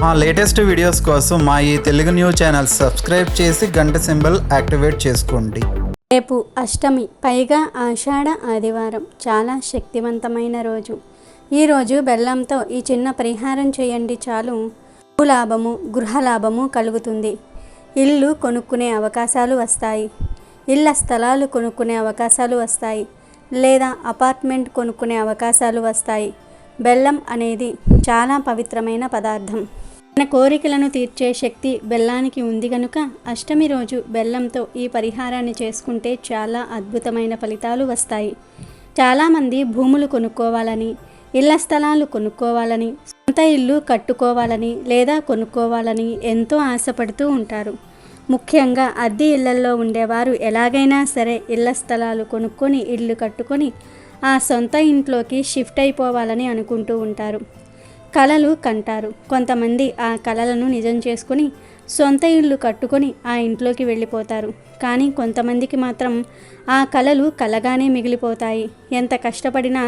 మా latest videos కోసం మా ఈ తెలుగు న్యూస్ ఛానల్ సబ్స్క్రైబ్ చేసి గంట సింబల్ యాక్టివేట్ చేసుకోండి. రేపు అష్టమి, పైగా ఆషాఢ ఆదివారం, చాలా శక్తివంతమైన రోజు. ఈరోజు బెల్లంతో ఈ చిన్న పరిహారం చేయండి, చాలు భూలాభము, గృహలాభము కలుగుతుంది. ఇల్లు కొనుక్కునే అవకాశాలు వస్తాయి, ఇళ్ల స్థలాలు కొనుక్కునే అవకాశాలు వస్తాయి, లేదా అపార్ట్మెంట్ కొనుక్కునే అవకాశాలు వస్తాయి. బెల్లం అనేది చాలా పవిత్రమైన పదార్థం. మన కోరికలను తీర్చే శక్తి బెల్లానికి ఉంది కనుక అష్టమి రోజు బెల్లంతో ఈ పరిహారాన్ని చేసుకుంటే చాలా అద్భుతమైన ఫలితాలు వస్తాయి. చాలామంది భూములు కొనుక్కోవాలని, ఇళ్ల స్థలాలు కొనుక్కోవాలని, సొంత ఇల్లు కట్టుకోవాలని లేదా కొనుక్కోవాలని ఎంతో ఆశపడుతూ ఉంటారు. ముఖ్యంగా అద్దె ఇళ్లల్లో ఉండేవారు ఎలాగైనా సరే ఇళ్ల స్థలాలు కొనుక్కొని ఇల్లు కట్టుకొని ఆ సొంత ఇంట్లోకి షిఫ్ట్ అయిపోవాలని అనుకుంటూ ఉంటారు. కలలు కంటారు. కొంతమంది ఆ కలలను నిజం చేసుకుని సొంత ఇల్లు కట్టుకొని ఆ ఇంట్లోకి వెళ్ళిపోతారు. కానీ కొంతమందికి మాత్రం ఆ కలలు కలగానే మిగిలిపోతాయి. ఎంత కష్టపడినా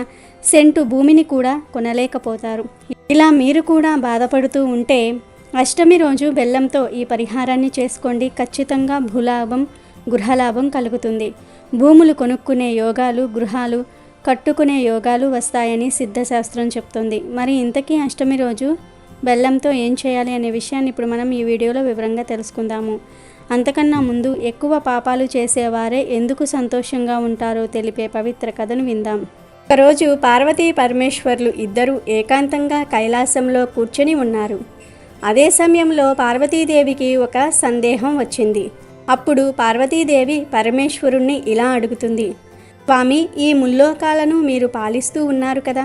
సెంటు భూమిని కూడా కొనలేకపోతారు. ఇలా మీరు కూడా బాధపడుతూ ఉంటే అష్టమి రోజు బెల్లంతో ఈ పరిహారాన్ని చేసుకోండి. ఖచ్చితంగా భూలాభం, గృహలాభం కలుగుతుంది. భూములు కొనుక్కునే యోగాలు, గృహాలు కట్టుకునే యోగాలు వస్తాయని సిద్ధశాస్త్రం చెప్తుంది. మరి ఇంతకీ అష్టమి రోజు బెల్లంతో ఏం చేయాలి అనే విషయాన్ని ఇప్పుడు మనం ఈ వీడియోలో వివరంగా తెలుసుకుందాము. అంతకన్నా ముందు ఎక్కువ పాపాలు చేసేవారే ఎందుకు సంతోషంగా ఉంటారో తెలిపే పవిత్ర కథను విందాం. ఒకరోజు పార్వతీ పరమేశ్వర్లు ఇద్దరూ ఏకాంతంగా కైలాసంలో కూర్చొని ఉన్నారు. అదే సమయంలో పార్వతీదేవికి ఒక సందేహం వచ్చింది. అప్పుడు పార్వతీదేవి పరమేశ్వరుణ్ణి ఇలా అడుగుతుంది, స్వామి, ఈ ముల్లోకాలను మీరు పాలిస్తూ ఉన్నారు కదా,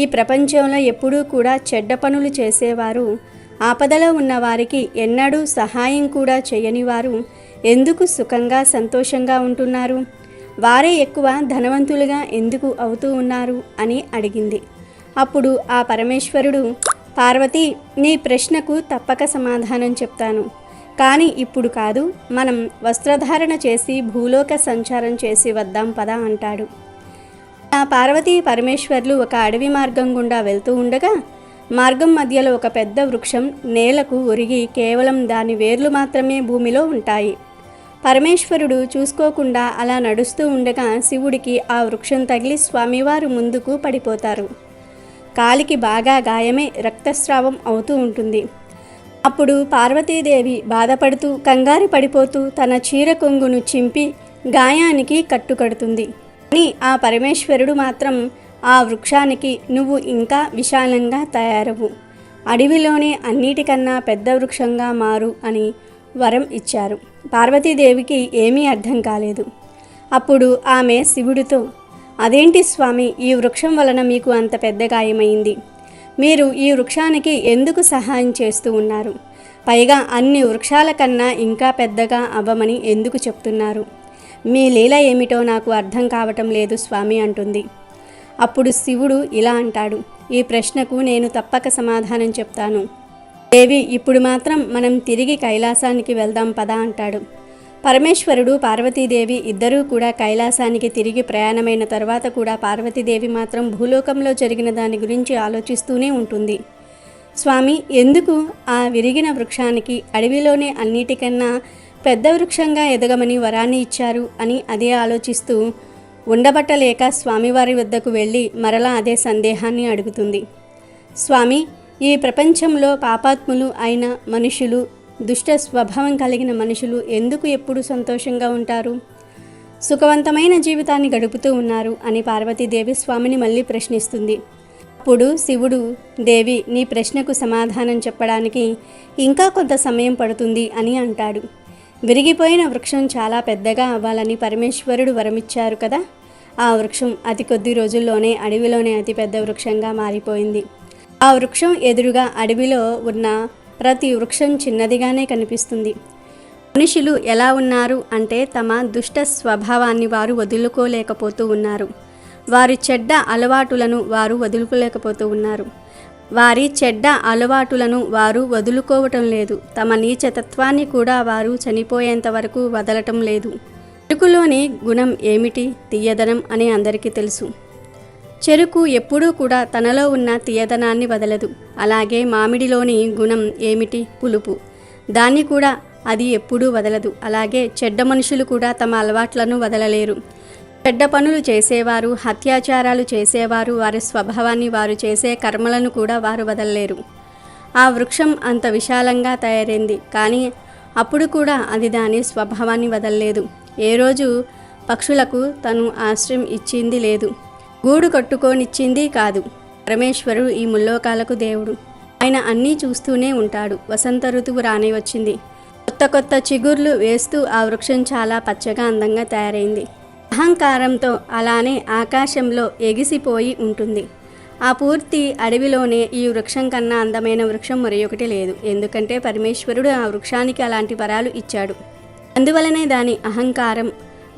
ఈ ప్రపంచంలో ఎప్పుడూ కూడా చెడ్డ పనులు చేసేవారు, ఆపదలో ఉన్నవారికి ఎన్నడూ సహాయం కూడా చేయని వారు ఎందుకు సుఖంగా సంతోషంగా ఉంటున్నారు? వారే ఎక్కువ ధనవంతులుగా ఎందుకు అవుతూ ఉన్నారు అని అడిగింది. అప్పుడు ఆ పరమేశ్వరుడు, పార్వతి, నీ ప్రశ్నకు తప్పక సమాధానం చెప్తాను, కానీ ఇప్పుడు కాదు, మనం వస్త్రధారణ చేసి భూలోక సంచారం చేసి వద్దాం పద అంటాడు. ఆ పార్వతీ పరమేశ్వర్లు ఒక అడవి మార్గం గుండా వెళ్తూ ఉండగా మార్గం మధ్యలో ఒక పెద్ద వృక్షం నేలకు ఒరిగి కేవలం దాని వేర్లు మాత్రమే భూమిలో ఉంటాయి. పరమేశ్వరుడు చూసుకోకుండా అలా నడుస్తూ ఉండగా శివుడికి ఆ వృక్షం తగిలి స్వామివారు ముందుకు పడిపోతారు. కాలికి బాగా గాయమే రక్తస్రావం అవుతూ ఉంటుంది. అప్పుడు పార్వతీదేవి బాధపడుతూ కంగారు పడిపోతూ తన చీర కొంగును చింపి గాయానికి కట్టుకడుతుంది. కానీ ఆ పరమేశ్వరుడు మాత్రం ఆ వృక్షానికి, నువ్వు ఇంకా విశాలంగా తయారవు, అడవిలోనే అన్నిటికన్నా పెద్ద వృక్షంగా మారు అని వరం ఇచ్చారు. పార్వతీదేవికి ఏమీ అర్థం కాలేదు. అప్పుడు ఆమె శివుడితో, అదేంటి స్వామి, ఈ వృక్షం వలన మీకు అంత పెద్ద గాయమైంది, మీరు ఈ వృక్షానికి ఎందుకు సహాయం చేస్తూ ఉన్నారు? పైగా అన్ని వృక్షాల కన్నా ఇంకా పెద్దగా అవ్వమని ఎందుకు చెప్తున్నారు? మీ లీల ఏమిటో నాకు అర్థం కావటం లేదు స్వామి అంటుంది. అప్పుడు శివుడు ఇలా అంటాడు, ఈ ప్రశ్నకు నేను తప్పక సమాధానం చెప్తాను. దేవి, ఇప్పుడు మాత్రం మనం తిరిగి కైలాసానికి వెళ్దాం పద అంటాడు. పరమేశ్వరుడు, పార్వతీదేవి ఇద్దరూ కూడా కైలాసానికి తిరిగి ప్రయాణమైన తర్వాత కూడా పార్వతీదేవి మాత్రం భూలోకంలో జరిగిన దాని గురించి ఆలోచిస్తూనే ఉంటుంది. స్వామి, ఎందుకు ఆ విరిగిన వృక్షానికి అడవిలోనే అన్నిటికన్నా పెద్ద వృక్షంగా ఎదగమని వరాన్ని ఇచ్చారు అని అదే ఆలోచిస్తూ ఉండబట్టలేక స్వామివారి వద్దకు వెళ్ళి మరలా అదే సందేహాన్ని అడుగుతుంది. స్వామి, ఈ ప్రపంచంలో పాపాత్ములు అయిన మనుషులు, దుష్ట స్వభావం కలిగిన మనుషులు ఎందుకు ఎప్పుడు సంతోషంగా ఉంటారు, సుఖవంతమైన జీవితాన్ని గడుపుతూ ఉన్నారు అని పార్వతీదేవి స్వామిని మళ్ళీ ప్రశ్నిస్తుంది. అప్పుడు శివుడు, దేవి, నీ ప్రశ్నకు సమాధానం చెప్పడానికి ఇంకా కొంత సమయం పడుతుంది అని అంటాడు. విరిగిపోయిన వృక్షం చాలా పెద్దగా అవ్వాలని పరమేశ్వరుడు వరమిచ్చారు కదా, ఆ వృక్షం అతి కొద్ది రోజుల్లోనే అడవిలోనే అతిపెద్ద వృక్షంగా మారిపోయింది. ఆ వృక్షం ఎదురుగా అడవిలో ఉన్న ప్రతి వృక్షం చిన్నదిగానే కనిపిస్తుంది. మనుషులు ఎలా ఉన్నారు అంటే తమ దుష్ట స్వభావాన్ని వారు వదులుకోలేకపోతూ ఉన్నారు. వారి చెడ్డ అలవాటులను వారు వదులుకోలేకపోతూ ఉన్నారు. వారి చెడ్డ అలవాటులను వారు వదులుకోవటం లేదు. తమ నీచతత్వాన్ని కూడా వారు చనిపోయేంత వరకు వదలటం లేదు. చెరుకులోని గుణం ఏమిటి? తీయదనం అని అందరికీ తెలుసు. చెరుకు ఎప్పుడూ కూడా తనలో ఉన్న తీయదనాన్ని వదలదు. అలాగే మామిడిలోని గుణం ఏమిటి? పులుపు. దాన్ని కూడా అది ఎప్పుడూ వదలదు. అలాగే చెడ్డ మనుషులు కూడా తమ అలవాట్లను వదలలేరు. చెడ్డ పనులు చేసేవారు, అత్యాచారాలు చేసేవారు వారి స్వభావాన్ని, వారు చేసే కర్మలను కూడా వారు వదలలేరు. ఆ వృక్షం అంత విశాలంగా తయారైంది, కానీ అప్పుడు కూడా అది దాని స్వభావాన్ని వదలలేదు. ఏ రోజు పక్షులకు తను ఆశ్రయం ఇచ్చింది లేదు, గూడు కట్టుకోనిచ్చింది కాదు. పరమేశ్వరుడు ఈ ముల్లోకాలకు దేవుడు. ఆయన అన్నీ చూస్తూనే ఉంటాడు. వసంత ఋతువు రానే వచ్చింది. కొత్త కొత్త చిగుర్లు వేస్తూ ఆ వృక్షం చాలా పచ్చగా అందంగా తయారైంది. అహంకారంతో అలానే ఆకాశంలో ఎగిసిపోయి ఉంటుంది. ఆ పూర్తి అడవిలోనే ఈ వృక్షం కన్నా అందమైన వృక్షం మరి ఒకటి లేదు. ఎందుకంటే పరమేశ్వరుడు ఆ వృక్షానికి అలాంటి వరాలు ఇచ్చాడు. అందువలనే దాని అహంకారం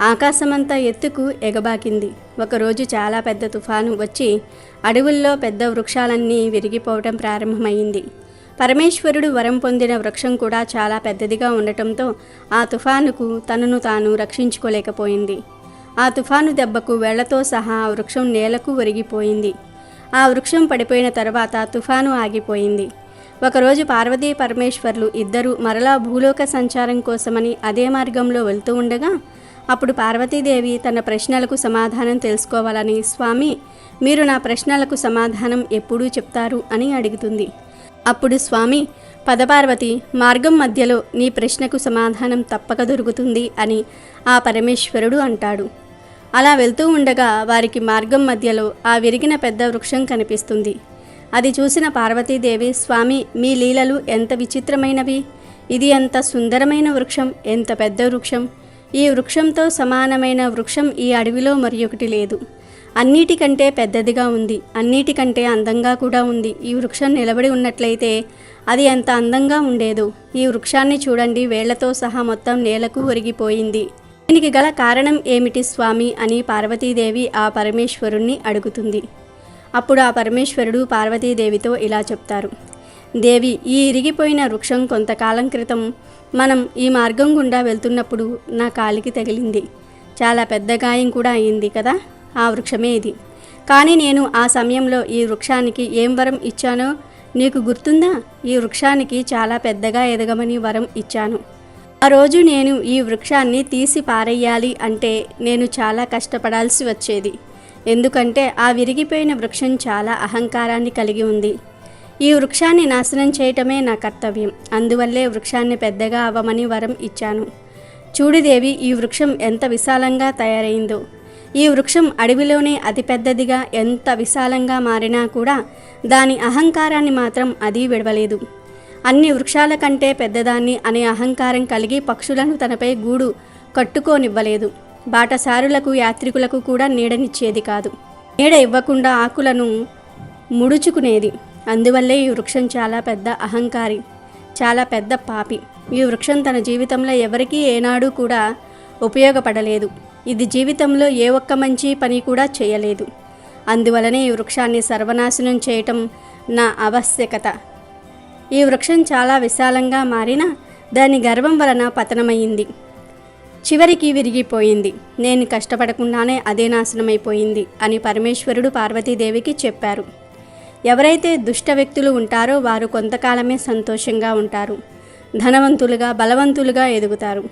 ఆకాశమంతా ఎత్తుకు ఎగబాకింది. ఒకరోజు చాలా పెద్ద తుఫాను వచ్చి అడవుల్లో పెద్ద వృక్షాలన్నీ విరిగిపోవటం ప్రారంభమైంది. పరమేశ్వరుడు వరం పొందిన వృక్షం కూడా చాలా పెద్దదిగా ఉండటంతో ఆ తుఫానుకు తనను తాను రక్షించుకోలేకపోయింది. ఆ తుఫాను దెబ్బకు వేళ్లతో సహా ఆ వృక్షం నేలకు ఒరిగిపోయింది. ఆ వృక్షం పడిపోయిన తర్వాత తుఫాను ఆగిపోయింది. ఒకరోజు పార్వతీ పరమేశ్వర్లు ఇద్దరూ మరలా భూలోక సంచారం కోసమని అదే మార్గంలో వెళ్తూ ఉండగా అప్పుడు పార్వతీదేవి తన ప్రశ్నలకు సమాధానం తెలుసుకోవాలని, స్వామి మీరు నా ప్రశ్నలకు సమాధానం ఎప్పుడూ చెప్తారు అని అడుగుతుంది. అప్పుడు స్వామి, పదపార్వతి, మార్గం మధ్యలో నీ ప్రశ్నకు సమాధానం తప్పక దొరుకుతుంది అని ఆ పరమేశ్వరుడు అంటాడు. అలా వెళ్తూ ఉండగా వారికి మార్గం మధ్యలో ఆ విరిగిన పెద్ద వృక్షం కనిపిస్తుంది. అది చూసిన పార్వతీదేవి, స్వామి మీ లీలలు ఎంత విచిత్రమైనవి, ఇది ఎంత సుందరమైన వృక్షం, ఎంత పెద్ద వృక్షం, ఈ వృక్షంతో సమానమైన వృక్షం ఈ అడవిలో మరి ఒకటి లేదు, అన్నిటికంటే పెద్దదిగా ఉంది, అన్నిటికంటే అందంగా కూడా ఉంది. ఈ వృక్షం నిలబడి ఉన్నట్లయితే అది ఎంత అందంగా ఉండేదో. ఈ వృక్షాన్ని చూడండి, వేళ్లతో సహా మొత్తం నేలకు ఒరిగిపోయింది. దీనికి గల కారణం ఏమిటి స్వామి అని పార్వతీదేవి ఆ పరమేశ్వరుణ్ణి అడుగుతుంది. అప్పుడు ఆ పరమేశ్వరుడు పార్వతీదేవితో ఇలా చెప్తారు, దేవి, ఈ ఇరిగిపోయిన వృక్షం కొంతకాలం క్రితం మనం ఈ మార్గం గుండా వెళ్తున్నప్పుడు నా కాలికి తగిలింది. చాలా పెద్ద గాయం కూడా అయింది కదా, ఆ వృక్షమే ఇది. కానీ నేను ఆ సమయంలో ఈ వృక్షానికి ఏం వరం ఇచ్చానో నీకు గుర్తుందా? ఈ వృక్షానికి చాలా పెద్దగా ఎదగమని వరం ఇచ్చాను. ఆ రోజు నేను ఈ వృక్షాన్ని తీసి పారేయాలి అంటే నేను చాలా కష్టపడాల్సి వచ్చేది. ఎందుకంటే ఆ విరిగిపోయిన వృక్షం చాలా అహంకారాన్ని కలిగి ఉంది. ఈ వృక్షాన్ని నాశనం చేయటమే నా కర్తవ్యం. అందువల్లే వృక్షాన్ని పెద్దగా అవ్వమని వరం ఇచ్చాను. చూడుదేవి, ఈ వృక్షం ఎంత విశాలంగా తయారైందో. ఈ వృక్షం అడవిలోనే అతిపెద్దదిగా ఎంత విశాలంగా మారినా కూడా దాని అహంకారాన్ని మాత్రం అది విడవలేదు. అన్ని వృక్షాల కంటే పెద్దదాన్ని అనే అహంకారం కలిగి పక్షులను తనపై గూడు కట్టుకోనివ్వలేదు. బాటసారులకు, యాత్రికులకు కూడా నీడనిచ్చేది కాదు. నీడ ఇవ్వకుండా ఆకులను ముడుచుకునేది. అందువల్లే ఈ వృక్షం చాలా పెద్ద అహంకారి, చాలా పెద్ద పాపి. ఈ వృక్షం తన జీవితంలో ఎవరికీ ఏనాడు కూడా ఉపయోగపడలేదు. ఇది జీవితంలో ఏ ఒక్క మంచి పని కూడా చేయలేదు. అందువలనే ఈ వృక్షాన్ని సర్వనాశనం చేయటం నా ఆవశ్యకత. ఈ వృక్షం చాలా విశాలంగా మారినా దాని గర్వం వలన పతనమైంది, చివరికి విరిగిపోయింది. నేను కష్టపడకుండానే అదే నాశనమైపోయింది అని పరమేశ్వరుడు పార్వతీదేవికి చెప్పారు. ఎవరైతే దుష్ట వ్యక్తులు ఉంటారో వారు కొంతకాలమే సంతోషంగా ఉంటారు, ధనవంతులుగా, బలవంతులుగా ఎదుగుతారు,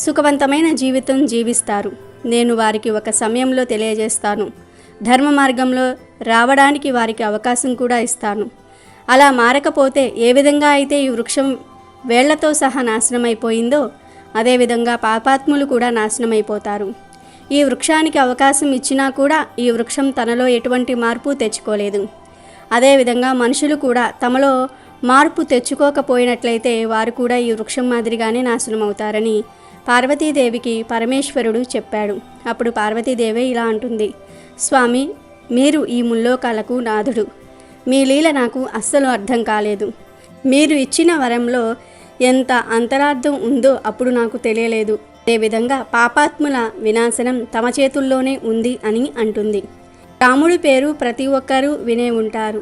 సుఖవంతమైన జీవితం జీవిస్తారు. నేను వారికి ఒక సమయంలో తెలియజేస్తాను. ధర్మ మార్గంలో రావడానికి వారికి అవకాశం కూడా ఇస్తాను. అలా మారకపోతే ఏ విధంగా అయితే ఈ వృక్షం వేళ్లతో సహా నాశనమైపోయిందో అదేవిధంగా పాపాత్ములు కూడా నాశనమైపోతారు. ఈ వృక్షానికి అవకాశం ఇచ్చినా కూడా ఈ వృక్షం తనలో ఎటువంటి మార్పు తెచ్చుకోలేదు. అదేవిధంగా మనుషులు కూడా తమలో మార్పు తెచ్చుకోకపోయినట్లయితే వారు కూడా ఈ వృక్షం మాదిరిగానే నాశనమవుతారని పార్వతీదేవికి పరమేశ్వరుడు చెప్పాడు. అప్పుడు పార్వతీదేవి ఇలా అంటుంది, స్వామి, మీరు ఈ ముల్లోకాలకు నాథుడు. మీ లీల నాకు అస్సలు అర్థం కాలేదు. మీరు ఇచ్చిన వరంలో ఎంత అంతరార్థం ఉందో అప్పుడు నాకు తెలియలేదు. అదేవిధంగా పాపాత్ముల వినాశనం తమ చేతుల్లోనే ఉంది అని అంటుంది. రాముడి పేరు ప్రతి ఒక్కరూ వినే ఉంటారు.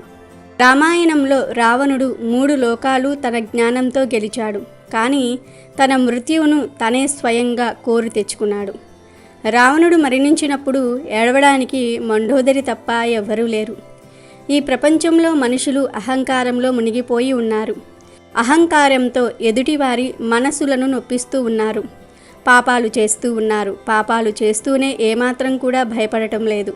రామాయణంలో రావణుడు 3 లోకాలు తన జ్ఞానంతో గెలిచాడు. కానీ తన మృత్యువును తనే స్వయంగా కోరి తెచ్చుకున్నాడు. రావణుడు మరణించినప్పుడు ఏడవడానికి మండోదరి తప్ప ఎవ్వరూ లేరు. ఈ ప్రపంచంలో మనుషులు అహంకారంలో మునిగిపోయి ఉన్నారు. అహంకారంతో ఎదుటివారి మనసులను నొప్పిస్తూ ఉన్నారు. పాపాలు చేస్తూ ఉన్నారు. పాపాలు చేస్తూనే ఏమాత్రం కూడా భయపడటం లేదు.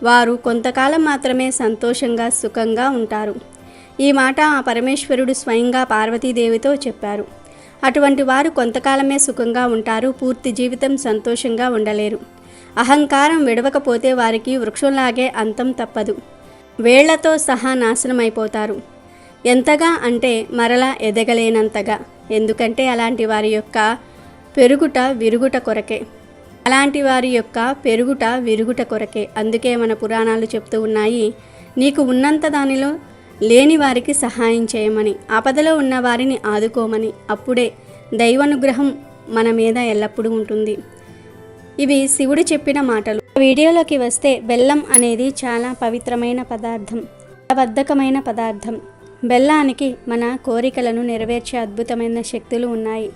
వారు కొంతకాలం మాత్రమే సంతోషంగా సుఖంగా ఉంటారు. ఈ మాట ఆ పరమేశ్వరుడు స్వయంగా పార్వతీదేవితో చెప్పారు. అటువంటి వారు కొంతకాలమే సుఖంగా ఉంటారు. పూర్తి జీవితం సంతోషంగా ఉండలేరు. అహంకారం విడవకపోతే వారికి వృక్షంలాగే అంతం తప్పదు. వేళ్లతో సహా నాశనమైపోతారు. ఎంతగా అంటే మరలా ఎదగలేనంతగా. ఎందుకంటే అలాంటి వారి యొక్క పెరుగుట విరుగుట కొరకే. అందుకే మన పురాణాలు చెప్తూ ఉన్నాయి, నీకు ఉన్నంత దానిలో లేని వారికి సహాయం చేయమని, ఆపదలో ఉన్న వారిని ఆదుకోమని. అప్పుడే దైవానుగ్రహం మన మీద ఎల్లప్పుడూ ఉంటుంది. ఇవి శివుడు చెప్పిన మాటలు. వీడియోలోకి వస్తే బెల్లం అనేది చాలా పవిత్రమైన పదార్థం, బద్ధకమైన పదార్థం. బెల్లానికి మన కోరికలను నెరవేర్చే అద్భుతమైన శక్తులు ఉన్నాయి.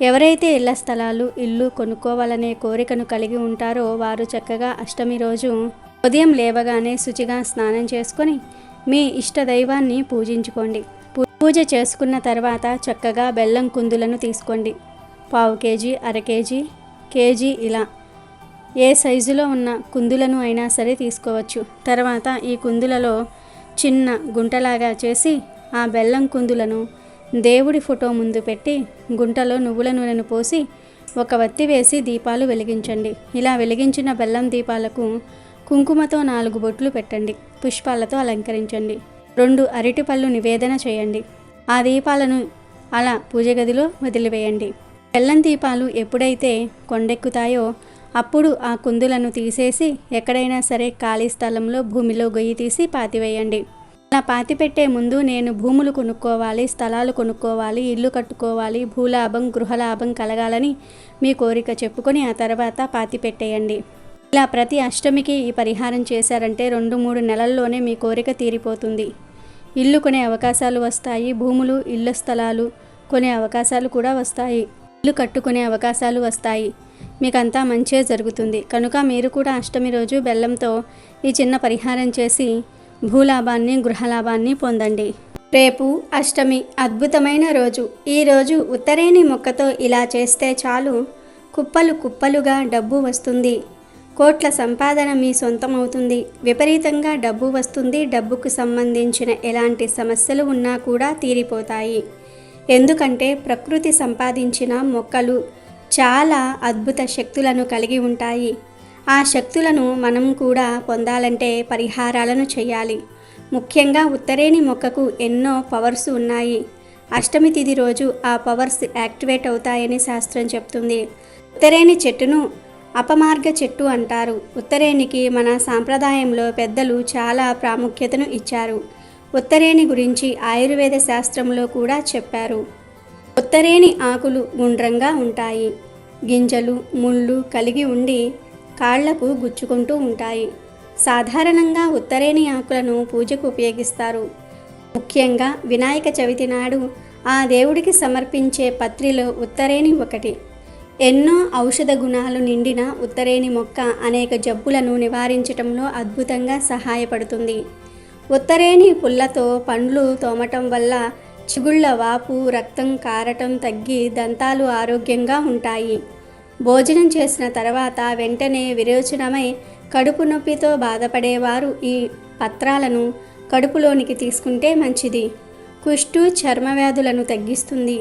ఎవరైతే ఇళ్ల స్థలాలు, ఇల్లు కొనుక్కోవాలనే కోరికను కలిగి ఉంటారో వారు చక్కగా అష్టమి రోజు ఉదయం లేవగానే శుచిగా స్నానం చేసుకొని మీ ఇష్ట దైవాన్ని పూజించుకోండి. పూజ చేసుకున్న తర్వాత చక్కగా బెల్లం కుందులను తీసుకోండి. 1/4 కేజీ, అర కేజీ, కేజీ ఇలా ఏ సైజులో ఉన్న కుందులను అయినా సరే తీసుకోవచ్చు. తర్వాత ఈ కుందులలో చిన్న గుంటలాగా చేసి ఆ బెల్లం కుందులను దేవుడి ఫోటో ముందు పెట్టి గుంటలో నువ్వుల నూనెను పోసి ఒక వత్తి వేసి దీపాలు వెలిగించండి. ఇలా వెలిగించిన బెల్లం దీపాలకు కుంకుమతో 4 బొట్లు పెట్టండి. పుష్పాలతో అలంకరించండి. 2 అరటిపళ్ళు నివేదన చేయండి. ఆ దీపాలను అలా పూజ గదిలో వదిలివేయండి. బెల్లం దీపాలు ఎప్పుడైతే కొండెక్కుతాయో అప్పుడు ఆ కుందులను తీసేసి ఎక్కడైనా సరే ఖాళీ స్థలంలో భూమిలో గొయ్యి తీసి పాతివేయండి. అలా పాతిపెట్టే ముందు నేను భూములు కొనుక్కోవాలి, స్థలాలు కొనుక్కోవాలి, ఇల్లు కట్టుకోవాలి, భూలాభం గృహలాభం కలగాలని మీ కోరిక చెప్పుకొని ఆ తర్వాత పాతిపెట్టేయండి. ఇలా ప్రతి అష్టమికి ఈ పరిహారం చేశారంటే 2-3 నెలల్లోనే మీ కోరిక తీరిపోతుంది. ఇల్లు కొనే అవకాశాలు వస్తాయి. భూములు, ఇళ్ళ స్థలాలు కొనే అవకాశాలు కూడా వస్తాయి. ఇల్లు కట్టుకునే అవకాశాలు వస్తాయి. మీకంతా మంచే జరుగుతుంది. కనుక మీరు కూడా అష్టమి రోజు బెల్లంతో ఈ చిన్న పరిహారం చేసి భూలాభాన్ని గృహలాభాన్ని పొందండి. రేపు అష్టమి, అద్భుతమైన రోజు. ఈరోజు ఉత్తరేణి మొక్కతో ఇలా చేస్తే చాలు, కుప్పలు కుప్పలుగా డబ్బు వస్తుంది. కోట్ల సంపాదన మీ సొంతమవుతుంది. విపరీతంగా డబ్బు వస్తుంది. డబ్బుకు సంబంధించిన ఎలాంటి సమస్యలు ఉన్నా కూడా తీరిపోతాయి. ఎందుకంటే ప్రకృతి సంపాదించిన మొక్కలు చాలా అద్భుత శక్తులను కలిగి ఉంటాయి. ఆ శక్తులను మనం కూడా పొందాలంటే పరిహారాలను చేయాలి. ముఖ్యంగా ఉత్తరేణి మొక్కకు ఎన్నో పవర్స్ ఉన్నాయి. అష్టమి తిథి రోజు ఆ పవర్స్ యాక్టివేట్ అవుతాయని శాస్త్రం చెప్తుంది. ఉత్తరేణి చెట్టును అపమార్గ చెట్టు అంటారు. ఉత్తరేణికి మన సాంప్రదాయంలో పెద్దలు చాలా ప్రాముఖ్యతను ఇచ్చారు. ఉత్తరేణి గురించి ఆయుర్వేద శాస్త్రంలో కూడా చెప్పారు. ఉత్తరేణి ఆకులు గుండ్రంగా ఉంటాయి. గింజలు, ముళ్ళు కలిగి ఉండి కాళ్లకు గుచ్చుకుంటూ ఉంటాయి. సాధారణంగా ఉత్తరేణి ఆకులను పూజకు ఉపయోగిస్తారు. ముఖ్యంగా వినాయక చవితి నాడు ఆ దేవుడికి సమర్పించే పత్రిలో ఉత్తరేణి ఒకటి. ఎన్నో ఔషధ గుణాలు నిండిన ఉత్తరేణి మొక్క అనేక జబ్బులను నివారించటంలో అద్భుతంగా సహాయపడుతుంది. ఉత్తరేణి పుల్లతో పండ్లు తోమటం వల్ల చిగుళ్ళ వాపు, రక్తం కారటం తగ్గి దంతాలు ఆరోగ్యంగా ఉంటాయి. భోజనం చేసిన తర్వాత వెంటనే విరోచనమై కడుపు నొప్పితో బాధపడేవారు ఈ పత్రాలను కడుపులోనికి తీసుకుంటే మంచిది. కుష్టు, చర్మ వ్యాధులను తగ్గిస్తుంది.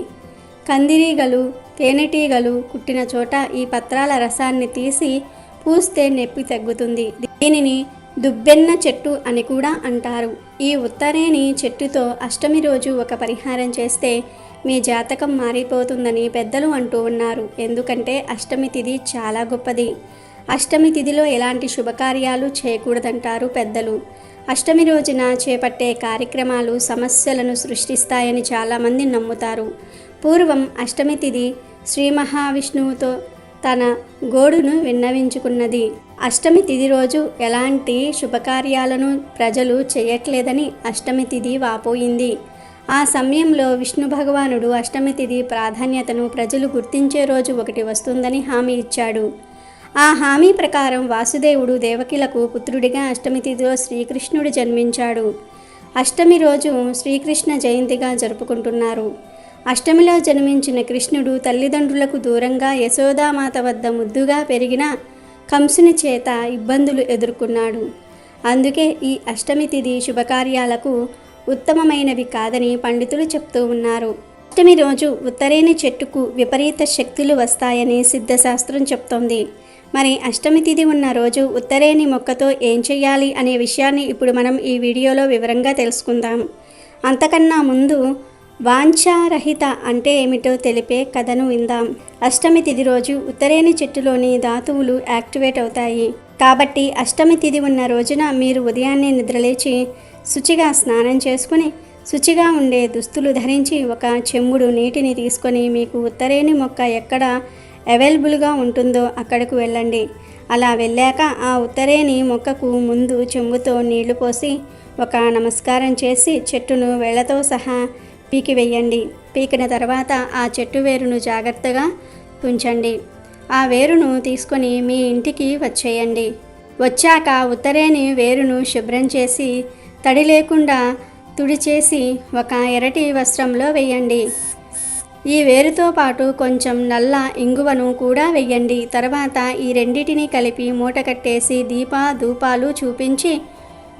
కందిరీగలు, తేనెటీగలు కుట్టిన చోట ఈ పత్రాల రసాన్ని తీసి పూస్తే నొప్పి తగ్గుతుంది. దీనిని దుబ్బెన్న చెట్టు అని కూడా అంటారు. ఈ ఉత్తరేణి చెట్టుతో అష్టమి రోజు ఒక పరిహారం చేస్తే మీ జాతకం మారిపోతుందని పెద్దలు అంటూ ఉన్నారు. ఎందుకంటే అష్టమి తిథి చాలా గొప్పది. అష్టమి తిథిలో ఎలాంటి శుభకార్యాలు చేయకూడదంటారు పెద్దలు. అష్టమి రోజున చేపట్టే కార్యక్రమాలు సమస్యలను సృష్టిస్తాయని చాలామంది నమ్ముతారు. పూర్వం అష్టమి తిథి శ్రీ మహావిష్ణువుతో తన గోడును విన్నవించుకున్నది. అష్టమి తిథి రోజు ఎలాంటి శుభకార్యాలను ప్రజలు చేయట్లేదని అష్టమి తిథి వాపోయింది. ఆ సమయంలో విష్ణు భగవానుడు అష్టమి తిథి ప్రాధాన్యతను ప్రజలు గుర్తించే రోజు ఒకటి వస్తుందని హామీ ఇచ్చాడు. ఆ హామీ ప్రకారం వాసుదేవుడు దేవకిలకు పుత్రుడిగా అష్టమి తిథిలో శ్రీకృష్ణుడు జన్మించాడు. అష్టమి రోజు శ్రీకృష్ణ జయంతిగా జరుపుకుంటున్నారు. అష్టమిలో జన్మించిన కృష్ణుడు తల్లిదండ్రులకు దూరంగా యశోదామాత వద్ద ముద్దుగా పెరిగిన కంసుని చేత ఇబ్బందులు ఎదుర్కొన్నాడు. అందుకే ఈ అష్టమి తిథి శుభకార్యాలకు ఉత్తమమైనవి కాదని పండితులు చెప్తూ ఉన్నారు. అష్టమి రోజు ఉత్తరేణి చెట్టుకు విపరీత శక్తులు వస్తాయని సిద్ధశాస్త్రం చెప్తోంది. మరి అష్టమి తిథి ఉన్న రోజు ఉత్తరేణి మొక్కతో ఏం చెయ్యాలి అనే విషయాన్ని ఇప్పుడు మనం ఈ వీడియోలో వివరంగా తెలుసుకుందాం. అంతకన్నా ముందు వాంఛారహిత అంటే ఏమిటో తెలిపే కథను విందాం. అష్టమి తిథి రోజు ఉత్తరేణి చెట్టులోని ధాతువులు యాక్టివేట్ అవుతాయి. కాబట్టి అష్టమి తిథి ఉన్న రోజున మీరు ఉదయాన్నే నిద్రలేచి శుచిగా స్నానం చేసుకుని శుచిగా ఉండే దుస్తులు ధరించి ఒక చెంబుడు నీటిని తీసుకొని మీకు ఉత్తరేణి మొక్క ఎక్కడ అవైలబుల్గా ఉంటుందో అక్కడకు వెళ్ళండి. అలా వెళ్ళాక ఆ ఉత్తరేణి మొక్కకు ముందు చెంబుతో నీళ్లు పోసి ఒక నమస్కారం చేసి చెట్టును వేళ్లతో సహా పీకివేయండి. పీకిన తర్వాత ఆ చెట్టు వేరును జాగ్రత్తగా తుంచండి. ఆ వేరును తీసుకొని మీ ఇంటికి వచ్చేయండి. వచ్చాక ఉత్తరేణి వేరును శుభ్రం చేసి తడి లేకుండా తుడిచేసి ఒక ఎర్రటి వస్త్రంలో వేయండి. ఈ వేరుతో పాటు కొంచెం నల్ల ఇంగువను కూడా వేయండి. తర్వాత ఈ రెండిటిని కలిపి మూట కట్టేసి ధూపాలు చూపించి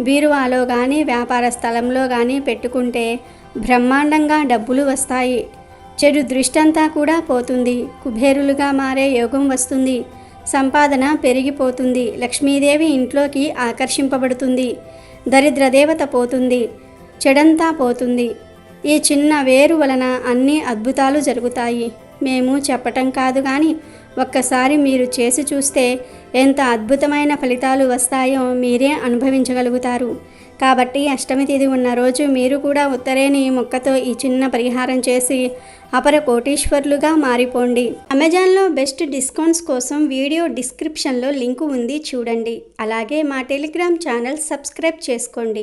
బీరువాలో కానీ వ్యాపార స్థలంలో కానీ పెట్టుకుంటే బ్రహ్మాండంగా డబ్బులు వస్తాయి. చెడు దృష్టంతా కూడా పోతుంది. కుబేరులుగా మారే యోగం వస్తుంది. సంపాదన పెరిగిపోతుంది. లక్ష్మీదేవి ఇంట్లోకి ఆకర్షింపబడుతుంది. దరిద్ర దేవత పోతుంది. చెడంతా పోతుంది. ఈ చిన్న వేరు వలన అన్ని అద్భుతాలు జరుగుతాయి. మేము చెప్పటం కాదు కానీ ఒక్కసారి మీరు చేసి చూస్తే ఎంత అద్భుతమైన ఫలితాలు వస్తాయో మీరే అనుభవించగలుగుతారు. కాబట్టి అష్టమి తిథి ఉన్న రోజు మీరు కూడా ఉత్తరేణి మొక్కతో ఈ చిన్న పరిహారం చేసి అపర కోటీశ్వర్లుగా మారిపోండి. అమెజాన్లో బెస్ట్ డిస్కౌంట్స్ కోసం వీడియో డిస్క్రిప్షన్లో లింకు ఉంది, చూడండి. అలాగే మా టెలిగ్రామ్ ఛానల్ సబ్స్క్రైబ్ చేసుకోండి.